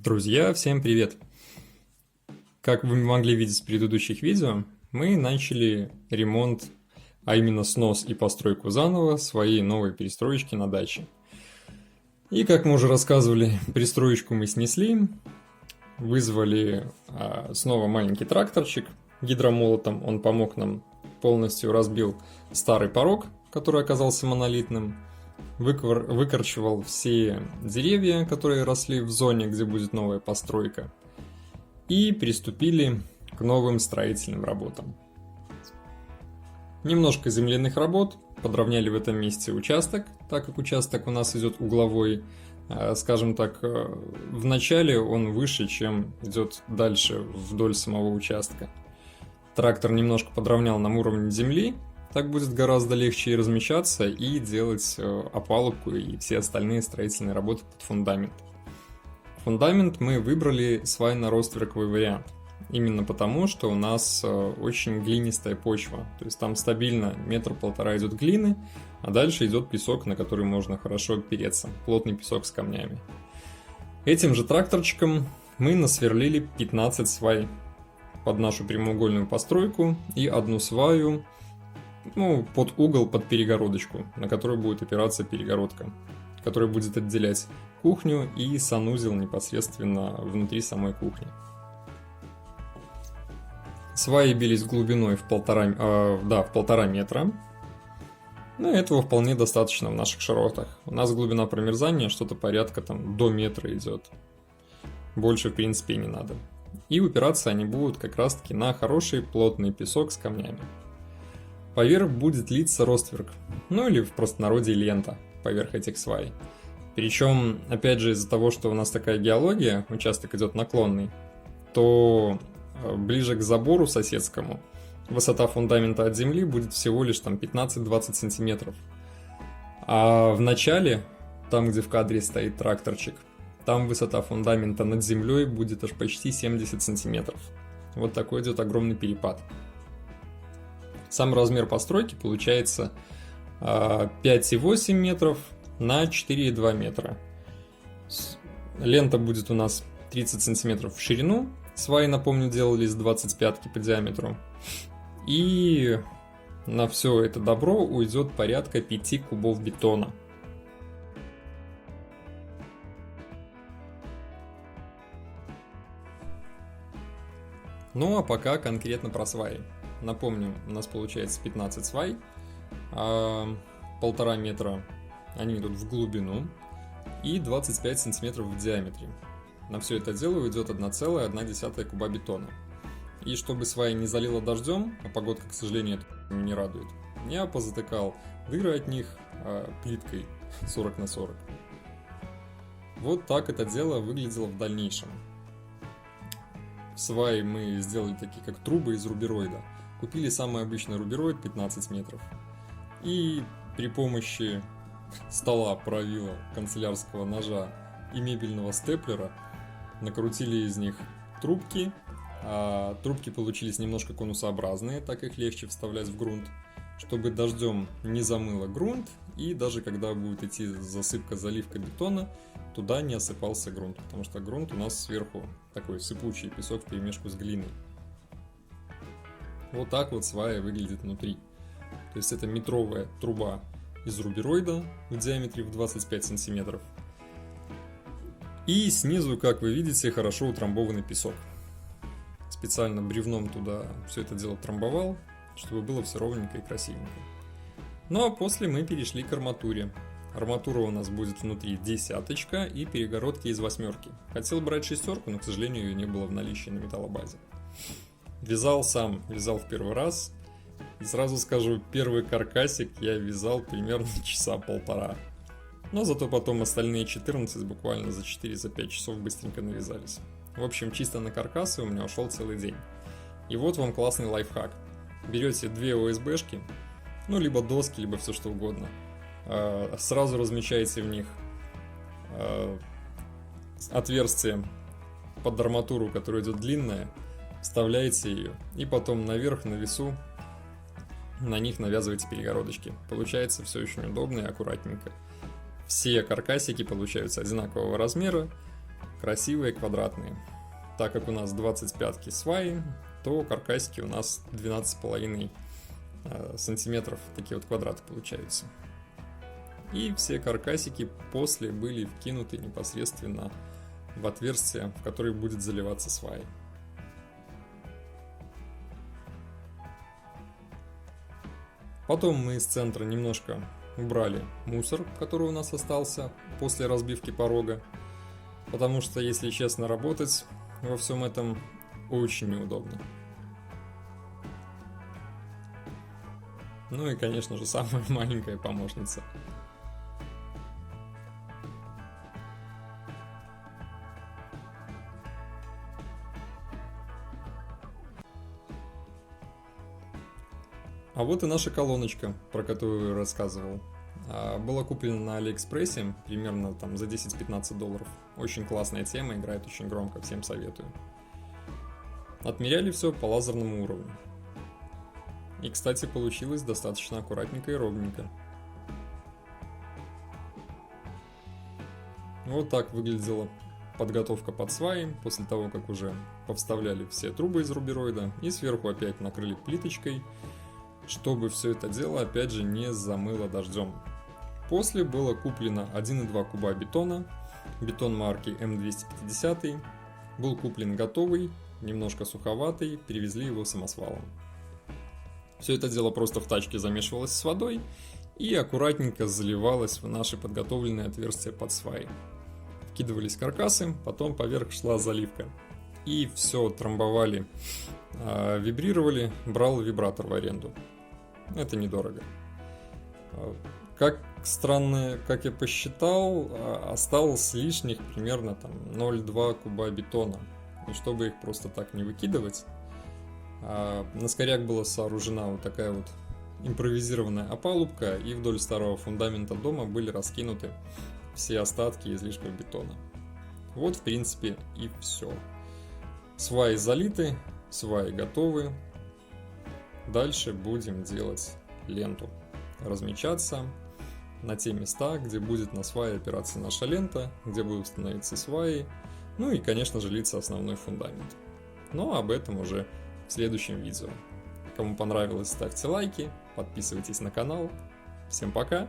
Друзья, всем привет! Как вы могли видеть в предыдущих видео, мы начали ремонт, а именно снос и постройку заново своей новой перестроечки на даче. И как мы уже рассказывали, перестроечку мы снесли, вызвали снова маленький тракторчик гидромолотом, он помог нам, полностью разбил старый порог, который оказался монолитным, выкорчевал все деревья, которые росли в зоне, где будет новая постройка, и приступили к новым строительным работам. Немножко земляных работ, подровняли в этом месте участок, так как участок у нас идет угловой, скажем так, в начале он выше, чем идет дальше вдоль самого участка. Трактор немножко подровнял нам уровень земли, так будет гораздо легче и размещаться, и делать опалубку и все остальные строительные работы под фундамент. Фундамент мы выбрали свайно-ростверковый вариант. Именно потому, что у нас очень глинистая почва. То есть там стабильно 1,5 метра идет глины, а дальше идет песок, на который можно хорошо опереться. Плотный песок с камнями. Этим же тракторчиком мы насверлили 15 свай под нашу прямоугольную постройку и одну сваю под угол, под перегородочку, на которую будет опираться перегородка, которая будет отделять кухню и санузел непосредственно внутри самой кухни. Сваи бились глубиной в 1,5 метра. Но этого вполне достаточно в наших широтах. У нас глубина промерзания что-то порядка до метра идет. Больше в принципе не надо. И упираться они будут как раз таки на хороший плотный песок с камнями. Поверх будет литься ростверк, или в простонародье лента поверх этих свай. Причем, опять же, из-за того, что у нас такая геология, участок идет наклонный, то ближе к забору соседскому высота фундамента от земли будет всего лишь 15-20 сантиметров. А в начале, там где в кадре стоит тракторчик, там высота фундамента над землей будет аж почти 70 сантиметров. Вот такой идет огромный перепад. Сам размер постройки получается 5,8 метров на 4,2 метра. Лента будет у нас 30 сантиметров в ширину. Сваи, напомню, делались 25 по диаметру. И на все это добро уйдет порядка 5 кубов бетона. Ну а пока конкретно про сваи. Напомню, у нас получается 15 свай, 1,5 метра они идут в глубину и 25 сантиметров в диаметре. На все это дело уйдет 1,1 куба бетона. И чтобы сваи не залило дождем, а погодка, к сожалению, это не радует, я позатыкал дыры от них плиткой 40 на 40. Вот так это дело выглядело в дальнейшем. Сваи мы сделали такие, как трубы из рубероида. Купили самый обычный рубероид 15 метров. И при помощи стола, правила, канцелярского ножа и мебельного степлера накрутили из них трубки. Трубки получились немножко конусообразные, так их легче вставлять в грунт, чтобы дождем не замыло грунт, и даже когда будет идти засыпка, заливка бетона, туда не осыпался грунт, потому что грунт у нас сверху такой сыпучий песок вперемешку с глиной. Вот так вот свая выглядит внутри. То есть это метровая труба из рубероида в диаметре в 25 сантиметров. И снизу, как вы видите, хорошо утрамбованный песок. Специально бревном туда все это дело трамбовал, чтобы было все ровненько и красивенько. Ну а после мы перешли к арматуре. Арматура у нас будет внутри 10 и перегородки из 8. Хотел брать 6, но, к сожалению, ее не было в наличии на металлобазе. Вязал сам, вязал в первый раз. И сразу скажу, первый каркасик я вязал примерно часа полтора. Но зато потом остальные 14 буквально за 4-5 часов быстренько навязались. В общем, чисто на каркасы у меня ушел целый день. И вот вам классный лайфхак. Берете 2 ОСБшки, либо доски, либо все что угодно. Сразу размещаете в них отверстие под арматуру, которая идет длинная, вставляете ее, и потом наверх на весу на них навязываете перегородочки. Получается все очень удобно и аккуратненько. Все каркасики получаются одинакового размера, красивые, квадратные. Так как у нас 25 сваи, то каркасики у нас 12,5 сантиметров, такие вот квадраты получаются. И все каркасики после были вкинуты непосредственно в отверстие, в которое будет заливаться сваи. Потом мы из центра немножко убрали мусор, который у нас остался после разбивки порога, потому что, если честно, работать во всем этом очень неудобно. Ну и, конечно же, самая маленькая помощница. А вот и наша колоночка, про которую я рассказывал. Была куплена на Алиэкспрессе, примерно там за 10-15 долларов. Очень классная тема, играет очень громко, всем советую. Отмеряли все по лазерному уровню. И, кстати, получилось достаточно аккуратненько и ровненько. Вот так выглядела подготовка под сваи, после того, как уже повставляли все трубы из рубероида, и сверху опять накрыли плиточкой, чтобы все это дело опять же не замыло дождем. После было куплено 1,2 куба бетона, бетон марки М250, был куплен готовый, немножко суховатый, перевезли его самосвалом. Все это дело просто в тачке замешивалось с водой и аккуратненько заливалось в наши подготовленные отверстия под сваи. Вкидывались каркасы, потом поверх шла заливка. И все трамбовали, вибрировали, брал вибратор в аренду. Это недорого. Как странно, как я посчитал, осталось лишних примерно там 0,2 куба бетона. И чтобы их просто так не выкидывать, на скоряк была сооружена вот такая вот импровизированная опалубка, и вдоль старого фундамента дома были раскинуты все остатки излишков бетона. Вот в принципе и все. Сваи залиты, сваи готовы. Дальше будем делать ленту, размечаться на те места, где будет на свае опираться наша лента, где будут становиться сваи, ну и, конечно же, литься основной фундамент. Но об этом уже в следующем видео. Кому понравилось, ставьте лайки, подписывайтесь на канал. Всем пока!